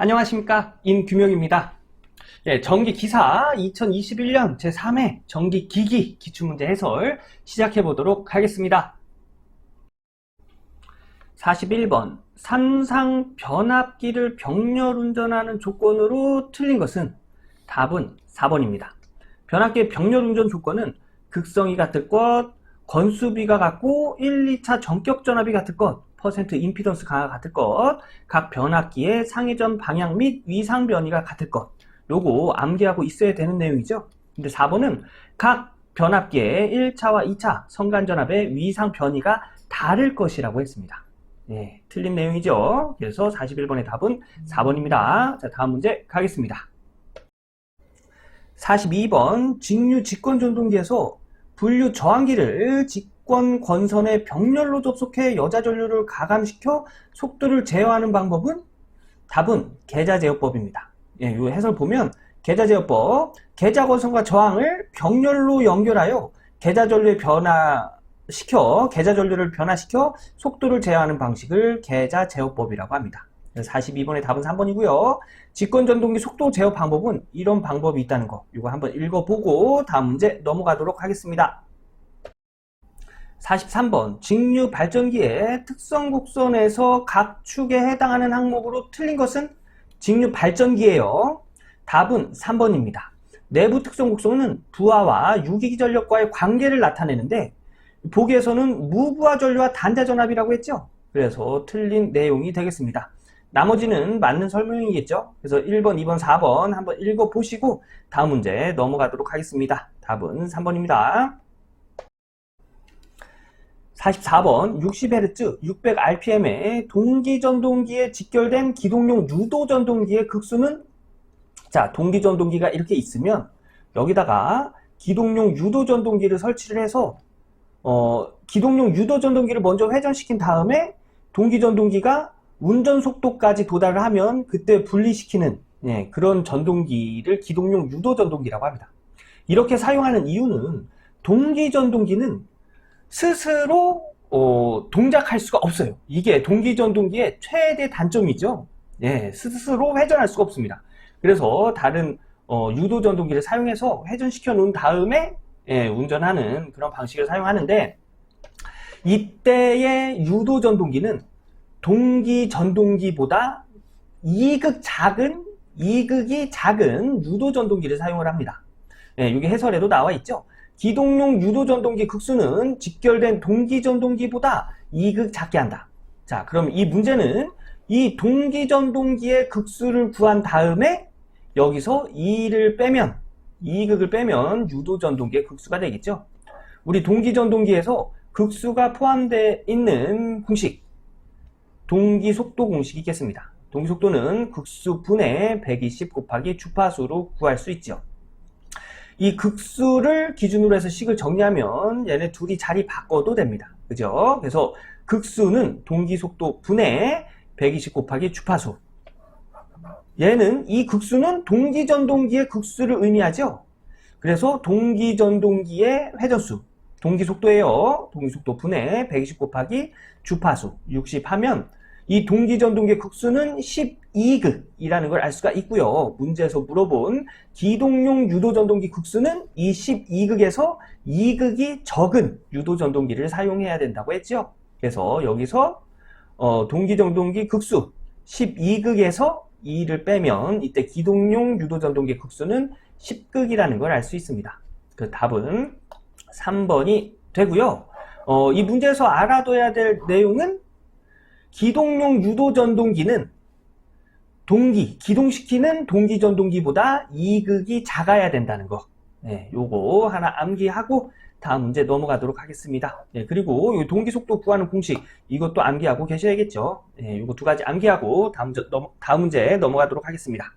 안녕하십니까, 임규명입니다. 전기기사 2021년 제3회 전기기기 기출문제 해설 시작해 보도록 하겠습니다. 41번 삼상 변압기를 병렬 운전하는 조건으로 틀린 것은 답은 4번입니다. 변압기의 병렬 운전 조건은 극성이 같을 것, 건수비가 같고 1, 2차 전격 전압이 같을 것, 퍼센트 임피던스 강화가 같을 것, 각 변압기의 상회전 방향 및 위상 변이가 같을 것. 요거 암기하고 있어야 되는 내용이죠. 근데 4번은 각 변압기의 1차와 2차 성간 전압의 위상 변이가 다를 것이라고 했습니다. 네, 틀린 내용이죠. 그래서 41번의 답은 4번입니다. 자, 다음 문제 가겠습니다. 42번 직류 직권 전동기에서 분류 저항기를 직권 권선의 병렬로 접속해 여자 전류를 가감시켜 속도를 제어하는 방법은? 답은 계좌제어법입니다. 예, 이 해설 보면 계좌제어법, 계좌 권선과 저항을 병렬로 연결하여 계좌 전류를 변화시켜 속도를 제어하는 방식을 계좌제어법이라고 합니다. 42번의 답은 3번이고요. 직권전동기 속도 제어 방법은 이런 방법이 있다는 거, 이거 한번 읽어보고 다음 문제 넘어가도록 하겠습니다. 43번 직류 발전기의 특성 곡선에서 각 축에 해당하는 항목으로 틀린 것은 직류 발전기예요. 답은 3번입니다. 내부 특성 곡선은 부하와 유기기 전력과의 관계를 나타내는데 보기에서는 무부하 전류와 단자 전압이라고 했죠. 그래서 틀린 내용이 되겠습니다. 나머지는 맞는 설명이겠죠. 그래서 1번, 2번, 4번 한번 읽어보시고 다음 문제 넘어가도록 하겠습니다. 답은 3번입니다. 44번 60Hz, 600rpm의 동기전동기에 직결된 기동용 유도전동기의 극수는? 자, 동기전동기가 이렇게 있으면 여기다가 기동용 유도전동기를 설치를 해서 기동용 유도전동기를 먼저 회전시킨 다음에 동기전동기가 운전속도까지 도달을 하면 그때 분리시키는 그런 전동기를 기동용 유도전동기라고 합니다. 이렇게 사용하는 이유는 동기전동기는 스스로 동작할 수가 없어요. 이게 동기전동기의 최대 단점이죠. 스스로 회전할 수가 없습니다. 그래서 다른 유도전동기를 사용해서 회전시켜 놓은 다음에 운전하는 그런 방식을 사용하는데, 이때의 유도전동기는 동기전동기보다 이극이 작은 유도전동기를 사용을 합니다. 여기 해설에도 나와 있죠. 기동용 유도전동기 극수는 직결된 동기전동기보다 이극 작게 한다. 자, 그럼 이 문제는 이 동기전동기의 극수를 구한 다음에 여기서 이극을 빼면 유도전동기의 극수가 되겠죠. 우리 동기전동기에서 극수가 포함되어 있는 공식, 동기속도 공식이 있겠습니다. 동기속도는 극수분의 120 곱하기 주파수로 구할 수 있죠. 이 극수를 기준으로 해서 식을 정리하면 얘네 둘이 자리 바꿔도 됩니다. 그죠? 그래서 극수는 동기속도 분의 120 곱하기 주파수. 이 극수는 동기전동기의 극수를 의미하죠. 그래서 동기전동기의 회전수, 동기속도예요. 동기속도 분의 120 곱하기 주파수 60 하면 이 동기전동기의 극수는 12극이라는 걸 알 수가 있고요. 문제에서 물어본 기동용 유도전동기 극수는 이 12극에서 2극이 적은 유도전동기를 사용해야 된다고 했죠. 그래서 여기서 동기전동기 극수 12극에서 2를 빼면 이때 기동용 유도전동기 극수는 10극이라는 걸 알 수 있습니다. 그 답은 3번이 되고요. 이 문제에서 알아둬야 될 내용은 기동용 유도전동기는 기동시키는 동기전동기보다 이극이 작아야 된다는 거. 요거 하나 암기하고 다음 문제 넘어가도록 하겠습니다. 그리고 동기속도 구하는 공식, 이것도 암기하고 계셔야겠죠. 요거 두 가지 암기하고 다음 문제 넘어가도록 하겠습니다.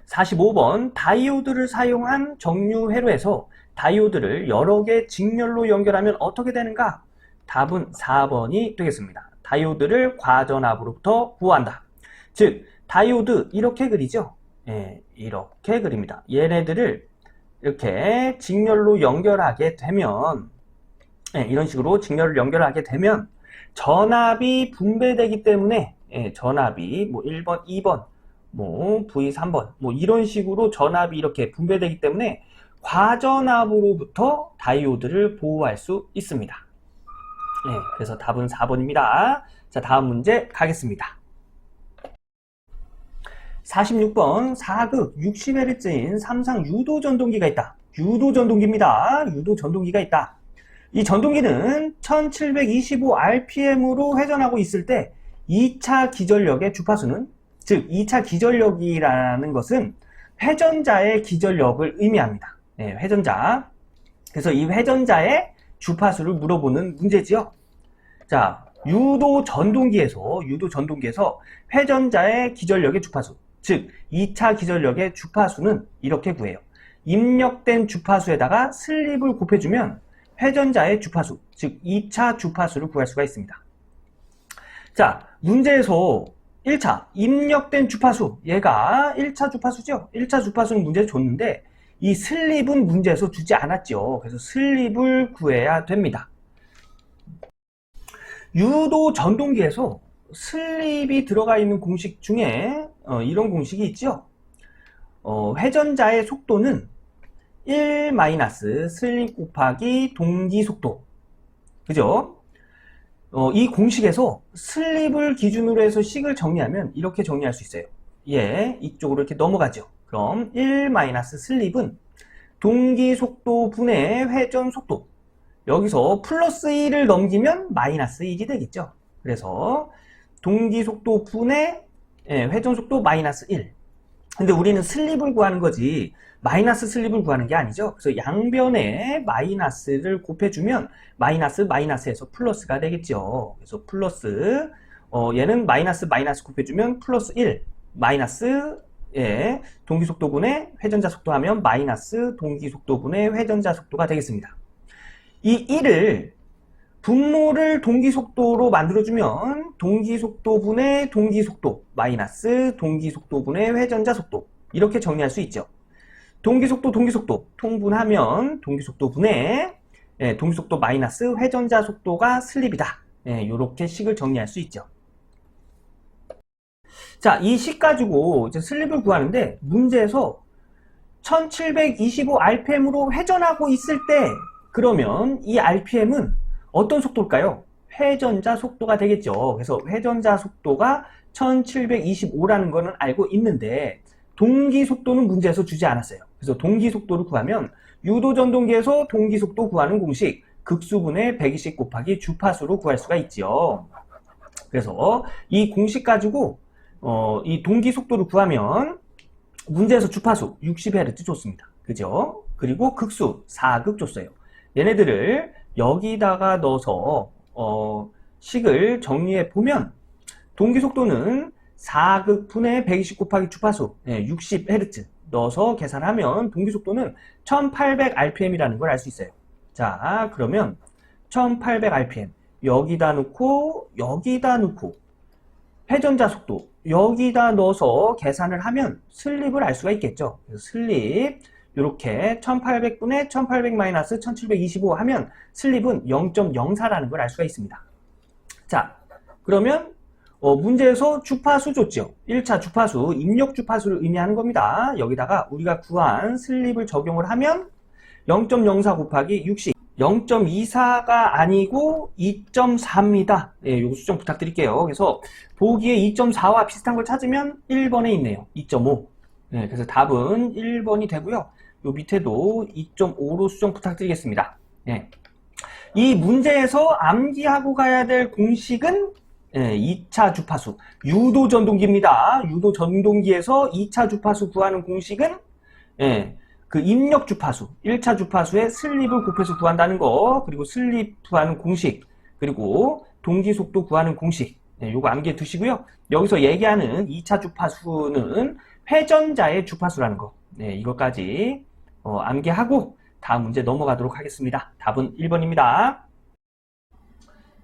45번 다이오드를 사용한 정류 회로에서 다이오드를 여러 개 직렬로 연결하면 어떻게 되는가? 답은 4번이 되겠습니다. 다이오드를 과전압으로부터 보호한다. 즉 다이오드 이렇게 그리죠. 이렇게 그립니다. 얘네들을 이렇게 직렬로 연결하게 되면 이런 식으로 직렬을 연결하게 되면 전압이 분배되기 때문에 전압이 뭐 1번, 2번, 뭐 V3번 뭐 이런 식으로 전압이 이렇게 분배되기 때문에 과전압으로부터 다이오드를 보호할 수 있습니다. 그래서 답은 4번입니다. 자, 다음 문제 가겠습니다. 46번 4극 60Hz인 삼상 유도 전동기가 있다. 유도 전동기입니다. 유도 전동기가 있다. 이 전동기는 1725rpm으로 회전하고 있을 때 2차 기전력의 주파수는, 즉 2차 기전력이라는 것은 회전자의 기전력을 의미합니다. 회전자. 그래서 이 회전자의 주파수를 물어보는 문제지요. 자, 유도 전동기에서 회전자의 기전력의 주파수, 즉 2차 기전력의 주파수는 이렇게 구해요. 입력된 주파수에다가 슬립을 곱해주면 회전자의 주파수, 즉 2차 주파수를 구할 수가 있습니다. 자, 문제에서 1차 입력된 주파수, 얘가 1차 주파수죠. 1차 주파수는 문제에 줬는데 이 슬립은 문제에서 주지 않았죠. 그래서 슬립을 구해야 됩니다. 유도 전동기에서 슬립이 들어가 있는 공식 중에 이런 공식이 있죠. 회전자의 속도는 1 마이너스 슬립 곱하기 동기 속도. 그죠? 이 공식에서 슬립을 기준으로 해서 식을 정리하면 이렇게 정리할 수 있어요. 이쪽으로 이렇게 넘어가죠. 그럼 1 마이너스 슬립은 동기 속도 분의 회전 속도. 여기서 플러스 1을 넘기면 마이너스 1이 되겠죠. 그래서 동기 속도 분의 회전 속도 마이너스 1. 근데 우리는 슬립을 구하는 거지 마이너스 슬립을 구하는 게 아니죠. 그래서 양변에 마이너스를 곱해주면 마이너스에서 플러스가 되겠죠. 그래서 플러스 얘는 마이너스 곱해주면 플러스 1 마이너스 동기 속도분의 회전자 속도 하면 마이너스 동기 속도분의 회전자 속도가 되겠습니다. 이 1을 분모를 동기 속도로 만들어주면 동기 속도분의 동기 속도 마이너스 동기 속도분의 회전자 속도, 이렇게 정리할 수 있죠. 동기 속도 통분하면 동기 속도분의 동기 속도 마이너스 회전자 속도가 슬립이다. 이렇게 식을 정리할 수 있죠. 자, 이 식 가지고 이제 슬립을 구하는데 문제에서 1725rpm으로 회전하고 있을 때, 그러면 이 rpm은 어떤 속도일까요? 회전자 속도가 되겠죠. 그래서 회전자 속도가 1725라는 거는 알고 있는데 동기 속도는 문제에서 주지 않았어요. 그래서 동기 속도를 구하면 유도 전동기에서 동기 속도 구하는 공식 극수분의 120 곱하기 주파수로 구할 수가 있죠. 그래서 이 공식 가지고 이 동기 속도를 구하면 문제에서 주파수 60Hz 줬습니다. 그죠? 그리고 극수 4극 줬어요. 얘네들을 여기다가 넣어서 식을 정리해 보면 동기 속도는 4극 분의 120 곱하기 주파수 60Hz 넣어서 계산하면 동기 속도는 1800rpm이라는 걸 알 수 있어요. 자, 그러면 1800rpm 여기다 넣고 회전자 속도 여기다 넣어서 계산을 하면 슬립을 알 수가 있겠죠. 그래서 슬립 이렇게 1800분의 1800 마이너스 1725 하면 슬립은 0.04라는 걸 알 수가 있습니다. 자, 그러면 문제에서 주파수 줬죠. 1차 주파수, 입력 주파수를 의미하는 겁니다. 여기다가 우리가 구한 슬립을 적용을 하면 0.04 곱하기 60, 0.24가 아니고 2.4입니다. 요거 수정 부탁드릴게요. 그래서 보기에 2.4와 비슷한 걸 찾으면 1번에 있네요. 2.5. 그래서 답은 1번이 되고요. 요 밑에도 2.5로 수정 부탁드리겠습니다. 이 문제에서 암기하고 가야 될 공식은 2차 주파수, 유도 전동기입니다. 유도 전동기에서 2차 주파수 구하는 공식은 그 입력 주파수, 1차 주파수에 슬립을 곱해서 구한다는 거, 그리고 슬립 구하는 공식, 그리고 동기 속도 구하는 공식, 요거 암기해 두시고요. 여기서 얘기하는 2차 주파수는 회전자의 주파수라는 거, 이것까지 암기하고 다음 문제 넘어가도록 하겠습니다. 답은 1번입니다.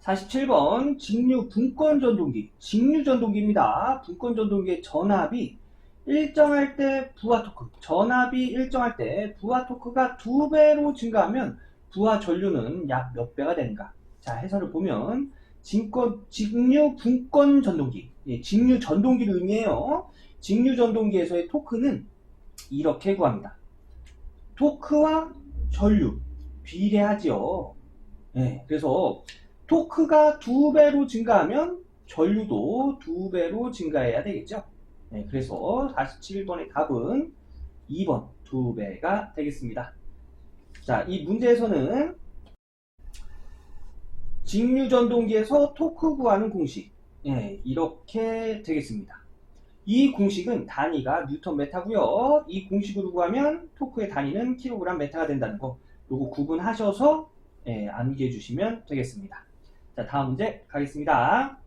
47번 직류 분권 전동기, 직류 전동기입니다. 분권 전동기의 전압이 일정할 때 부하 토크, 전압이 일정할 때 부하 토크가 2배로 증가하면 부하 전류는 약 몇 배가 되는가? 자, 해설을 보면 직류 분권 전동기, 직류 전동기를 의미해요. 직류 전동기에서의 토크는 이렇게 구합니다. 토크와 전류 비례하죠. 그래서 토크가 2배로 증가하면 전류도 2배로 증가해야 되겠죠. 그래서 47번의 답은 2번 2배가 되겠습니다. 자, 이 문제에서는 직류 전동기에서 토크 구하는 공식, 이렇게 되겠습니다. 이 공식은 단위가 뉴턴 메타고요. 이 공식으로 구하면 토크의 단위는 킬로그램 메타가 된다는 거, 요거 구분하셔서 암기해 주시면 되겠습니다. 자, 다음 문제 가겠습니다.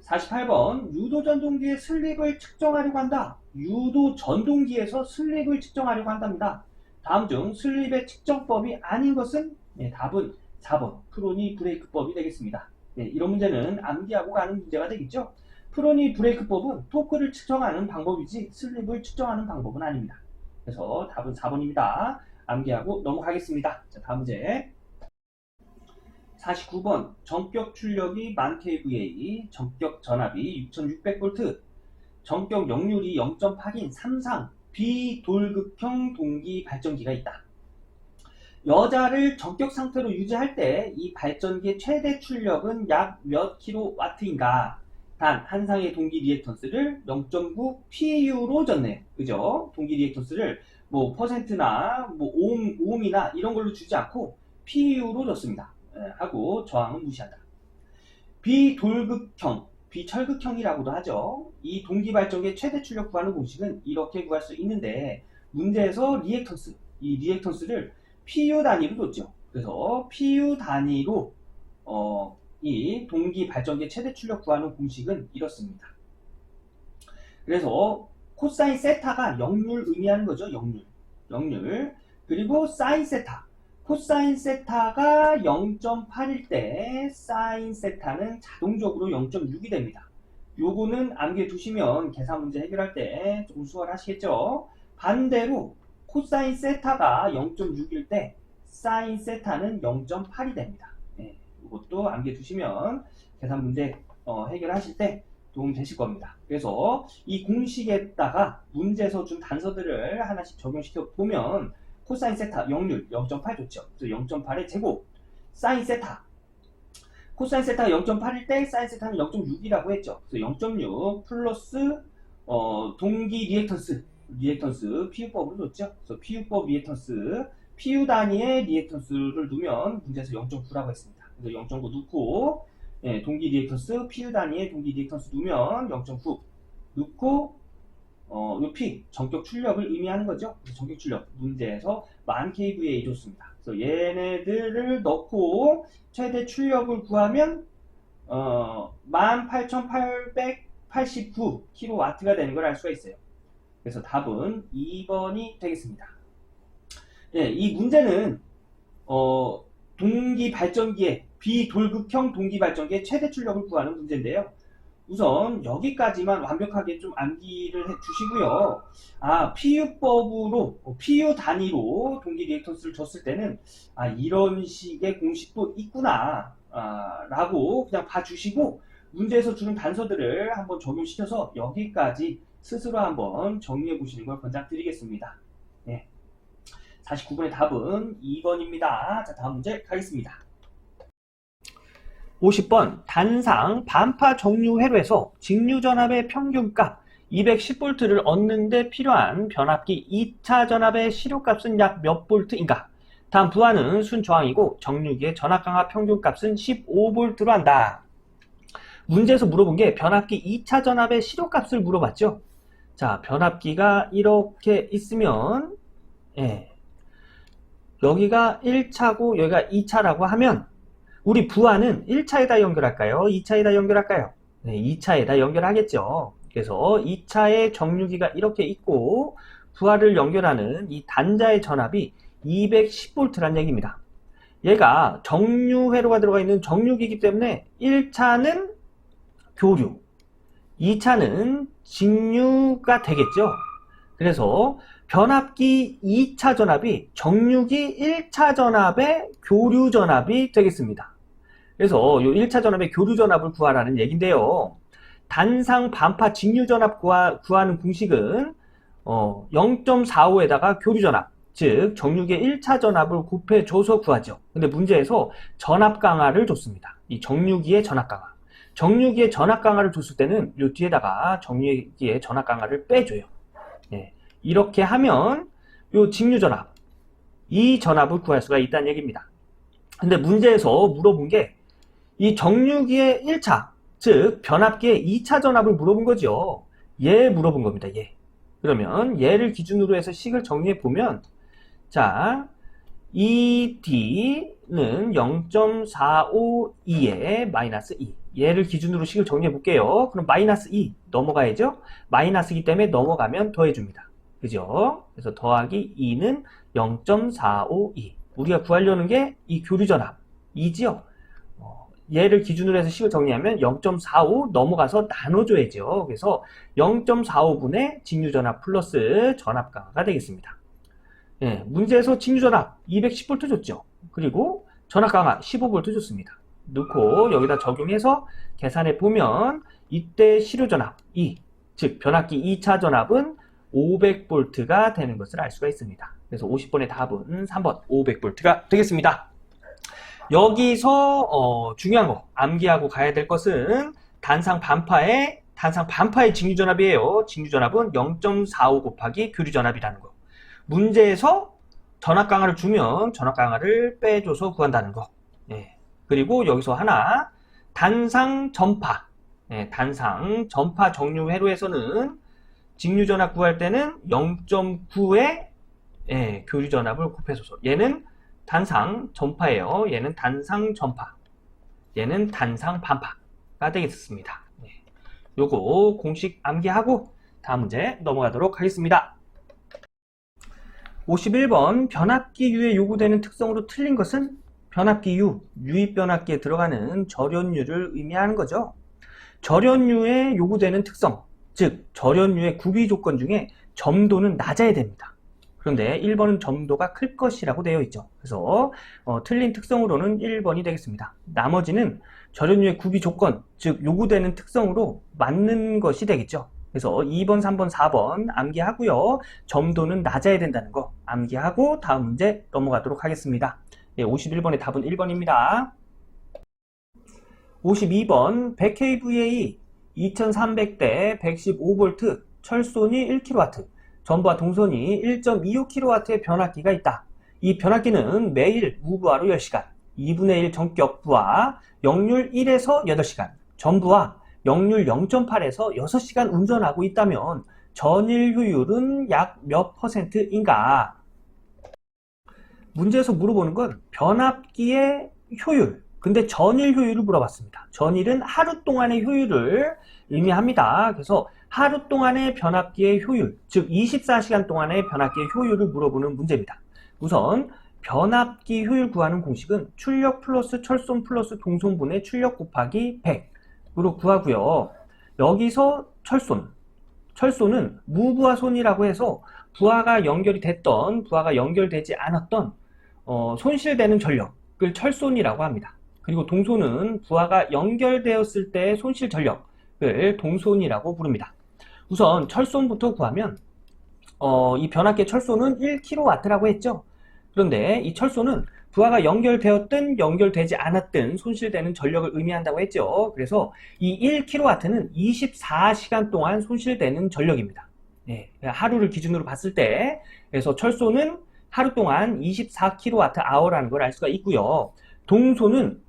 48번 유도 전동기의 슬립을 측정하려고 한다. 유도 전동기에서 슬립을 측정하려고 한답니다. 다음 중 슬립의 측정법이 아닌 것은 답은 4번 프로니 브레이크법이 되겠습니다. 이런 문제는 암기하고 가는 문제가 되겠죠. 프로니 브레이크법은 토크를 측정하는 방법이지 슬립을 측정하는 방법은 아닙니다. 그래서 답은 4번입니다. 암기하고 넘어가겠습니다. 자, 다음 문제 49번 전격 출력이 1000kVA, 전격 전압이 6600V, 전격 역률이 0.8인 3상 비돌극형 동기 발전기가 있다. 여자를 전격 상태로 유지할 때 이 발전기의 최대 출력은 약 몇 킬로와트인가? 단 한 상의 동기 리액턴스를 0.9 PU로 줬네요. 그죠? 동기 리액턴스를 뭐 퍼센트나 뭐 오음이나 이런 걸로 주지 않고 PU로 줬습니다. 하고 저항은 무시한다. 비돌극형, 비철극형이라고도 하죠. 이 동기 발전기의 최대 출력 구하는 공식은 이렇게 구할 수 있는데 문제에서 리액턴스, 이 리액턴스를 PU 단위로 줬죠. 그래서 PU 단위로 이 동기 발전기의 최대 출력 구하는 공식은 이렇습니다. 그래서 코사인 세타가 역률 의미하는 거죠. 역률. 그리고 사인 세타. 코사인 세타가 0.8일 때 사인 세타는 자동적으로 0.6이 됩니다. 요거는 암기해 두시면 계산 문제 해결할 때 조금 수월하시겠죠. 반대로 코사인 세타가 0.6일 때 사인 세타는 0.8이 됩니다. 이것도 암기해 두시면 계산 문제 해결하실 때 도움 되실 겁니다. 그래서 이 공식에다가 문제에서 준 단서들을 하나씩 적용시켜 보면 코사인 세타 역률 0.8 줬죠. 그래서 0.8의 제곱 사인 세타 코사인 세타가 0.8일 때 사인 세타는 0.6이라고 했죠. 그래서 0.6 플러스 동기 리액턴스 PU법으로 줬죠. 그래서 PU법 리액턴스 PU 단위의 리액턴스를 두면 문제에서 0.9라고 했습니다. 그래서 0.9 넣고 동기 리액턴스 PU 단위의 동기 리액턴스 두면 0.9 넣고 요 P 전격 출력을 의미하는 거죠. 그래서 전격 출력 문제에서 1000kVA 줬습니다. 그래서 얘네들을 넣고 최대 출력을 구하면 18889kW가 되는 걸 알 수가 있어요. 그래서 답은 2번이 되겠습니다. 이 문제는 동기 발전기의 비돌극형 동기 발전기의 최대 출력을 구하는 문제인데요. 우선 여기까지만 완벽하게 좀 암기를 해 주시고요. PU법으로 PU 단위로 동기 리액턴스를 줬을 때는 이런 식의 공식도 있구나 라고 그냥 봐주시고 문제에서 주는 단서들을 한번 적용시켜서 여기까지 스스로 한번 정리해 보시는 걸 권장드리겠습니다. 49번의 답은 2번입니다. 자, 다음 문제 가겠습니다. 50번 단상 반파 정류 회로에서 직류 전압의 평균값 210V를 얻는데 필요한 변압기 2차 전압의 실효값은 약 몇 볼트인가? 다음 부하는 순저항이고 정류기의 전압 강압 평균값은 15V로 한다. 문제에서 물어본 게 변압기 2차 전압의 실효값을 물어봤죠. 자, 변압기가 이렇게 있으면 여기가 1차고 여기가 2차라고 하면 우리 부하는 1차에다 연결할까요? 2차에다 연결할까요? 2차에다 연결하겠죠. 그래서 2차의 정류기가 이렇게 있고 부하를 연결하는 이 단자의 전압이 210V란 얘기입니다. 얘가 정류회로가 들어가 있는 정류기이기 때문에 1차는 교류, 2차는 직류가 되겠죠. 그래서 변압기 2차 전압이 정유기 1차 전압의 교류 전압이 되겠습니다. 그래서 요 1차 전압의 교류 전압을 구하라는 얘긴데요. 단상 반파 직류 전압 구하는 공식은 0.45에다가 교류 전압, 즉 정유기의 1차 전압을 곱해줘서 구하죠. 근데 문제에서 전압 강하를 줬습니다. 이 정유기의 전압 강하. 정유기의 전압 강하를 줬을 때는 요 뒤에다가 정유기의 전압 강하를 빼줘요. 예, 이렇게 하면 요 직류 전압, 이 전압을 구할 수가 있다는 얘기입니다. 근데 문제에서 물어본 게 이 정유기의 1차, 즉 변압기의 2차 전압을 물어본 거죠. 얘 물어본 겁니다. 얘. 그러면 얘를 기준으로 해서 식을 정리해 보면, 자, ED는 0.452에 마이너스 2. 얘를 기준으로 식을 정리해 볼게요. 그럼 마이너스 2 넘어가야죠. 마이너스이기 때문에 넘어가면 더해줍니다. 그죠? 그래서 더하기 2는 0.452. 우리가 구하려는 게 이 교류 전압 2지요. 얘를 기준으로 해서 식을 정리하면 0.45 넘어가서 나눠줘야죠. 그래서 0.45분의 직류전압 플러스 전압 강하가 되겠습니다. 예, 문제에서 직류전압 210V 줬죠. 그리고 전압 강하 15V 줬습니다. 넣고 여기다 적용해서 계산해 보면 이때 시료전압 2, 즉 변압기 2차 전압은 500V가 되는 것을 알 수가 있습니다. 그래서 50번의 답은 3번 500V가 되겠습니다. 여기서 중요한 거 암기하고 가야 될 것은 단상 반파의 직류전압이에요. 직류전압은 0.45 곱하기 교류전압이라는 거. 문제에서 전압 강하를 주면 전압 강하를 빼줘서 구한다는 거. 예. 그리고 여기서 하나 단상 전파. 예, 단상 전파 정류 회로에서는 직류전압 구할 때는 0.9의 교류전압을 곱해줘서 얘는 단상 전파예요. 얘는 단상 전파. 얘는 단상 반파가 되겠습니다. 네. 요거 공식 암기하고 다음 문제 넘어가도록 하겠습니다. 51번 변압기유에 요구되는 특성으로 틀린 것은 변압기유, 유입변압기에 들어가는 절연유를 의미하는 거죠. 절연유에 요구되는 특성, 즉 절연유의 구비 조건 중에 점도는 낮아야 됩니다. 그런데 1번은 점도가 클 것이라고 되어 있죠. 그래서 틀린 특성으로는 1번이 되겠습니다. 나머지는 절연유의 구비 조건, 즉 요구되는 특성으로 맞는 것이 되겠죠. 그래서 2번, 3번, 4번 암기하고요. 점도는 낮아야 된다는 거 암기하고 다음 문제 넘어가도록 하겠습니다. 네, 51번의 답은 1번입니다. 52번 100kVA 2300대 115V 철손이 1kW 전부와 동선이 1.25kW의 변압기가 있다. 이 변압기는 매일 무부하로 10시간, 2분의 1 전격 부하, 역률 1에서 8시간, 전부하 역률 0.8에서 6시간 운전하고 있다면 전일 효율은 약 몇 %인가? 문제에서 물어보는 건 변압기의 효율, 근데 전일 효율을 물어봤습니다. 전일은 하루 동안의 효율을 의미합니다. 그래서 하루 동안의 변압기의 효율, 즉 24시간 동안의 변압기의 효율을 물어보는 문제입니다. 우선 변압기 효율 구하는 공식은 출력 플러스 철손 플러스 동손분의 출력 곱하기 100으로 구하고요. 여기서 철손은 무부하손이라고 해서 부하가 연결이 됐던, 부하가 연결되지 않았던 손실되는 전력을 철손이라고 합니다. 그리고 동손은 부하가 연결되었을 때의 손실 전력을 동손이라고 부릅니다. 우선 철손부터 구하면 이 변압기의 철손은 1kW라고 했죠. 그런데 이 철손은 부하가 연결되었든 연결되지 않았든 손실되는 전력을 의미한다고 했죠. 그래서 이 1kW는 24시간 동안 손실되는 전력입니다. 네, 하루를 기준으로 봤을 때 그래서 철손은 하루 동안 24kWh라는 걸 알 수가 있고요. 동손은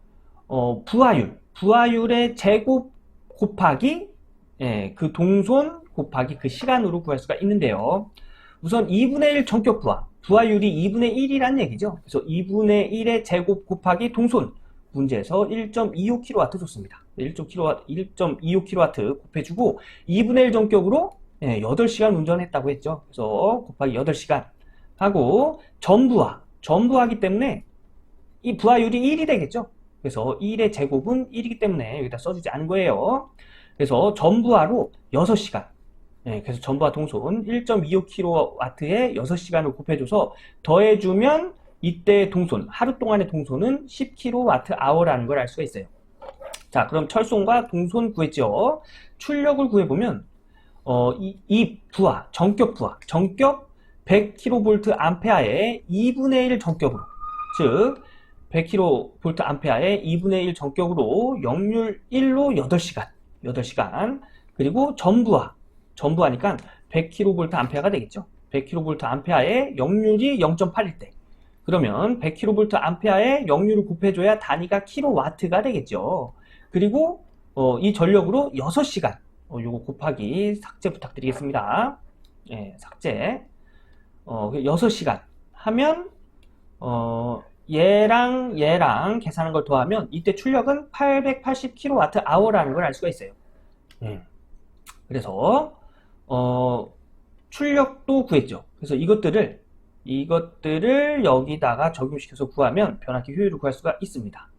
부하율의 제곱 곱하기 그 동손 곱하기 그 시간으로 구할 수가 있는데요. 우선 2분의 1 전격 부하율이 2분의 1이란 얘기죠. 그래서 2분의 1의 제곱 곱하기 동손, 문제에서 1.25kW 줬습니다. 1.25kW 곱해주고 2분의 1 전격으로 8시간 운전했다고 했죠. 그래서 곱하기 8시간 하고 전부하기 때문에 이 부하율이 1이 되겠죠. 그래서 1의 제곱은 1이기 때문에 여기다 써주지 않은 거예요. 그래서 전부하로 6시간 그래서 전부와 동손 1.25kW에 6시간을 곱해줘서 더해주면 이때 동손, 하루 동안의 동손은 10kWh라는 걸 알 수가 있어요. 자, 그럼 철손과 동손 구했죠. 출력을 구해보면 이 부하, 정격 100kVA에 2분의 1 정격으로, 즉 100kVA에 2분의 1 정격으로 역률 1로 8시간, 그리고 전부하니까 100kVA가 되겠죠. 100kVA에 역률이 0.8일 때, 그러면 100kVA에 역률을 곱해줘야 단위가 kW가 되겠죠. 그리고 이 전력으로 6시간, 요거 곱하기 삭제 부탁드리겠습니다. 삭제. 6시간 하면 얘랑 계산한 걸 더하면 이때 출력은 880kWh라는 걸 알 수가 있어요. 그래서 출력도 구했죠. 그래서 이것들을 여기다가 적용시켜서 구하면 변압기 효율을 구할 수가 있습니다.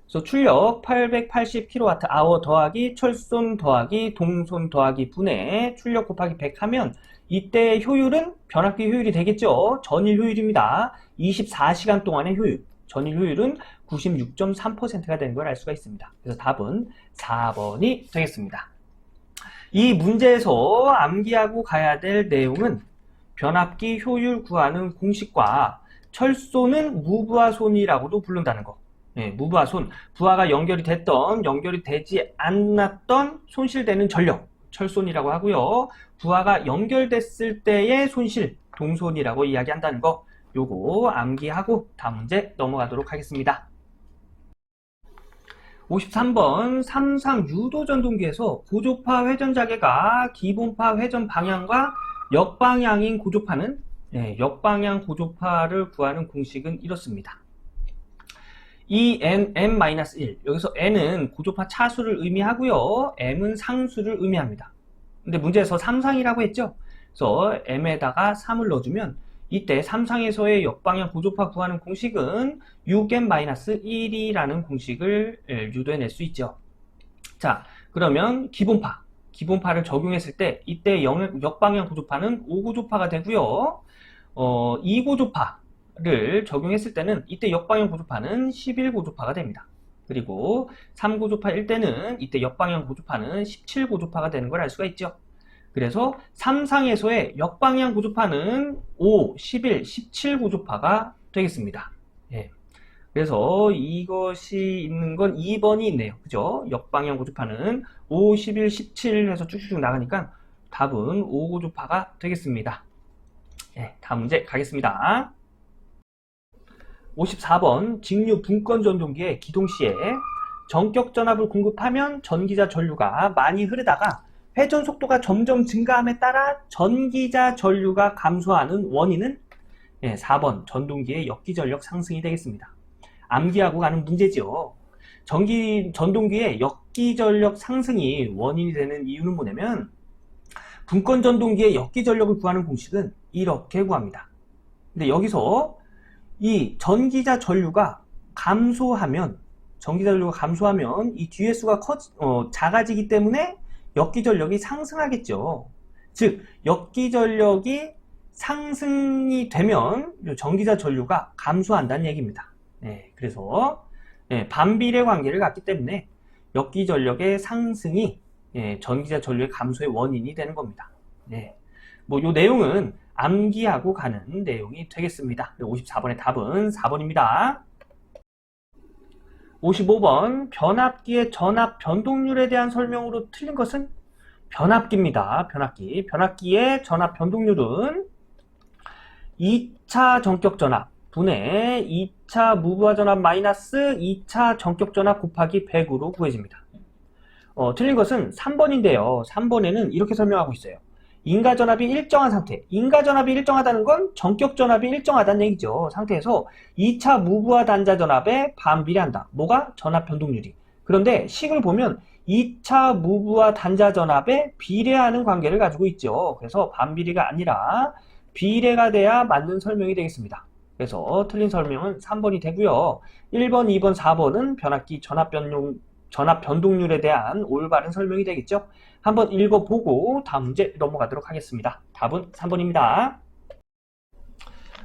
그래서 출력 880kWh 더하기 철손 더하기 동손 더하기 분의 출력 곱하기 100 하면 이때 효율은 변압기 효율이 되겠죠. 전일 효율입니다. 24시간 동안의 효율. 전일 효율은 96.3%가 되는 걸 알 수가 있습니다. 그래서 답은 4번이 되겠습니다. 이 문제에서 암기하고 가야 될 내용은 변압기 효율 구하는 공식과 철손은 무부하손이라고도 부른다는 거. 무부하손, 부하가 연결이 됐던, 연결이 되지 않았던 손실되는 전력, 철손이라고 하고요. 부하가 연결됐을 때의 손실, 동손이라고 이야기한다는 거, 요거 암기하고 다음 문제 넘어가도록 하겠습니다. 53번 삼상 유도 전동기에서 고조파 회전 자개가 기본파 회전 방향과 역방향인 고조파는 역방향 고조파를 구하는 공식은 이렇습니다. 이 n-m-1 여기서 n은 고조파 차수를 의미하고요. m은 상수를 의미합니다. 근데 문제에서 삼상이라고 했죠. 그래서 m에다가 3을 넣어주면 이때 삼상에서의 역방향 고조파 구하는 공식은 6n-1이라는 공식을 유도해낼 수 있죠. 자, 그러면 기본파를 적용했을 때 이때 역방향 고조파는 5고조파가 되고요. 2고조파를 적용했을 때는 이때 역방향 고조파는 11고조파가 됩니다. 그리고 3고조파일 때는 이때 역방향 고조파는 17고조파가 되는 걸 알 수가 있죠. 그래서 삼상에서의 역방향 고조파는 5, 11, 17고조파가 되겠습니다. 그래서 이것이 있는 건 2번이 있네요. 그죠? 역방향 고조파는 5, 11, 17 해서 쭉쭉 나가니까 답은 5고조파가 되겠습니다. 다음 문제 가겠습니다. 54번 직류 분권 전동기의 기동 시에 전격 전압을 공급하면 전기자 전류가 많이 흐르다가 회전 속도가 점점 증가함에 따라 전기자 전류가 감소하는 원인은 4번 전동기의 역기전력 상승이 되겠습니다. 암기하고 가는 문제죠. 전동기의 역기전력 상승이 원인이 되는 이유는 뭐냐면 분권 전동기의 역기전력을 구하는 공식은 이렇게 구합니다. 근데 여기서 이 전기자 전류가 감소하면 이 뒤의 수가 작아지기 때문에 역기전력이 상승하겠죠. 즉 역기전력이 상승이 되면 전기자 전류가 감소한다는 얘기입니다. 그래서 반비례 관계를 갖기 때문에 역기전력의 상승이 전기자 전류의 감소의 원인이 되는 겁니다. 뭐 요 내용은 암기하고 가는 내용이 되겠습니다. 54번의 답은 4번입니다. 55번 변압기의 전압 변동률에 대한 설명으로 틀린 것은 변압기입니다. 변압기의 전압 변동률은 2차 전격 전압 분의 2차 무부하 전압 마이너스 2차 전격 전압 곱하기 100으로 구해집니다. 틀린 것은 3번인데요. 3번에는 이렇게 설명하고 있어요. 인가전압이 일정한 상태. 인가전압이 일정하다는 건 전격전압이 일정하다는 얘기죠. 상태에서 2차 무부하 단자 전압에 반비례한다. 뭐가? 전압 변동률이. 그런데 식을 보면 2차 무부하 단자 전압에 비례하는 관계를 가지고 있죠. 그래서 반비례가 아니라 비례가 돼야 맞는 설명이 되겠습니다. 그래서 틀린 설명은 3번이 되고요. 1번, 2번, 4번은 변압기 전압 전압 변동률에 대한 올바른 설명이 되겠죠. 한번 읽어보고 다음 문제 넘어가도록 하겠습니다. 답은 3번입니다.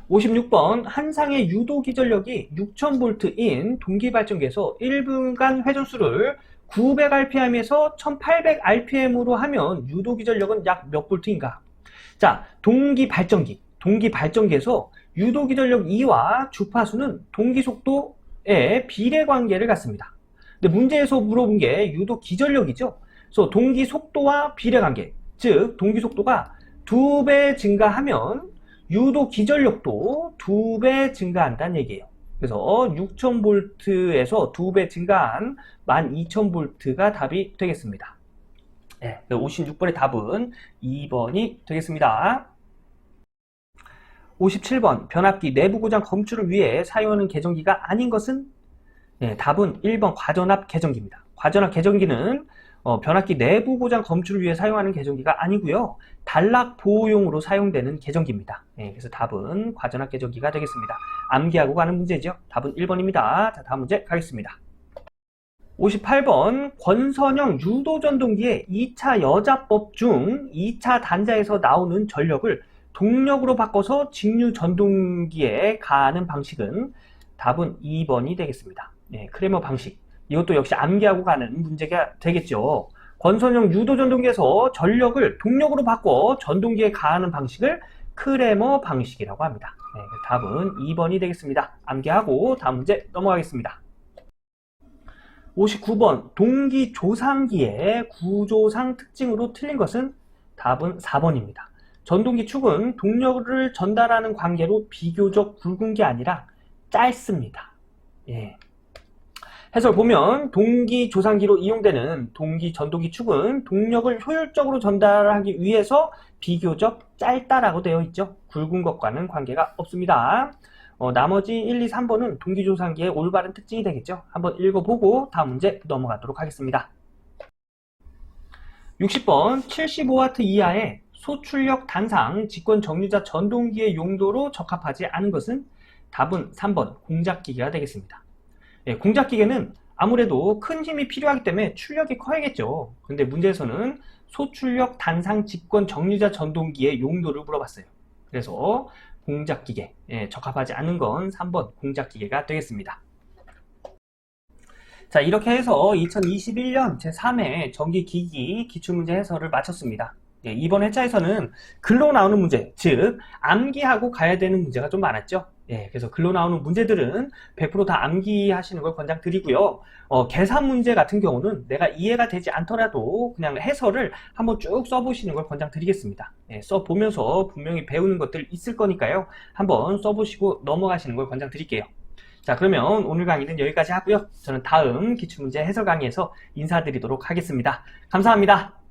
56번 한 상의 유도 기전력이 6000V인 동기발전기에서 1분간 회전수를 900rpm에서 1800rpm으로 하면 유도 기전력은 약 몇 볼트인가? 자, 동기발전기에서 유도 기전력 E와 주파수는 동기 속도의 비례 관계를 갖습니다. 근데 문제에서 물어본 게 유도 기전력이죠. 그래서 동기 속도와 비례 관계, 즉 동기 속도가 2배 증가하면 유도 기전력도 2배 증가한다는 얘기예요. 그래서 6000V에서 2배 증가한 12000V가 답이 되겠습니다. 네, 56번의 답은 2번이 되겠습니다. 57번 변압기 내부 고장 검출을 위해 사용하는 계정기가 아닌 것은? 네, 답은 1번 과전압 계정기입니다. 과전압 계정기는 변압기 내부 고장 검출을 위해 사용하는 계정기가 아니고요. 단락 보호용으로 사용되는 계정기입니다. 네, 그래서 답은 과전압 계정기가 되겠습니다. 암기하고 가는 문제죠. 답은 1번입니다. 자, 다음 문제 가겠습니다. 58번 권선형 유도전동기의 2차 여자법 중 2차 단자에서 나오는 전력을 동력으로 바꿔서 직류전동기에 가하는 방식은? 답은 2번이 되겠습니다. 네, 크레머 방식. 이것도 역시 암기하고 가는 문제가 되겠죠. 권선형 유도전동기에서 전력을 동력으로 바꿔 전동기에 가하는 방식을 크레머 방식이라고 합니다. 네, 답은 2번이 되겠습니다. 암기하고 다음 문제 넘어가겠습니다. 59번 동기조상기의 구조상 특징으로 틀린 것은? 답은 4번입니다. 전동기 축은 동력을 전달하는 관계로 비교적 굵은 게 아니라 짧습니다. 예. 해설 보면 동기조상기로 이용되는 동기 전동기 축은 동력을 효율적으로 전달하기 위해서 비교적 짧다라고 되어 있죠. 굵은 것과는 관계가 없습니다. 나머지 1, 2, 3번은 동기조상기의 올바른 특징이 되겠죠. 한번 읽어보고 다음 문제 넘어가도록 하겠습니다. 60번 75W 이하의 소출력 단상 직권 정류자 전동기의 용도로 적합하지 않은 것은? 답은 3번 공작기계가 되겠습니다. 예, 공작기계는 아무래도 큰 힘이 필요하기 때문에 출력이 커야겠죠. 그런데 문제에서는 소출력 단상 직권 정류자 전동기의 용도를 물어봤어요. 그래서 공작기계, 예, 적합하지 않은 건 3번 공작기계가 되겠습니다. 자, 이렇게 해서 2021년 제3회 전기기기 기출문제 해설을 마쳤습니다. 예, 이번 회차에서는 글로 나오는 문제, 즉 암기하고 가야 되는 문제가 좀 많았죠. 예, 그래서 글로 나오는 문제들은 100% 다 암기하시는 걸 권장드리고요. 계산 문제 같은 경우는 내가 이해가 되지 않더라도 그냥 해설을 한번 쭉 써보시는 걸 권장드리겠습니다. 예, 써보면서 분명히 배우는 것들 있을 거니까요. 한번 써보시고 넘어가시는 걸 권장드릴게요. 자, 그러면 오늘 강의는 여기까지 하고요. 저는 다음 기출문제 해설 강의에서 인사드리도록 하겠습니다. 감사합니다.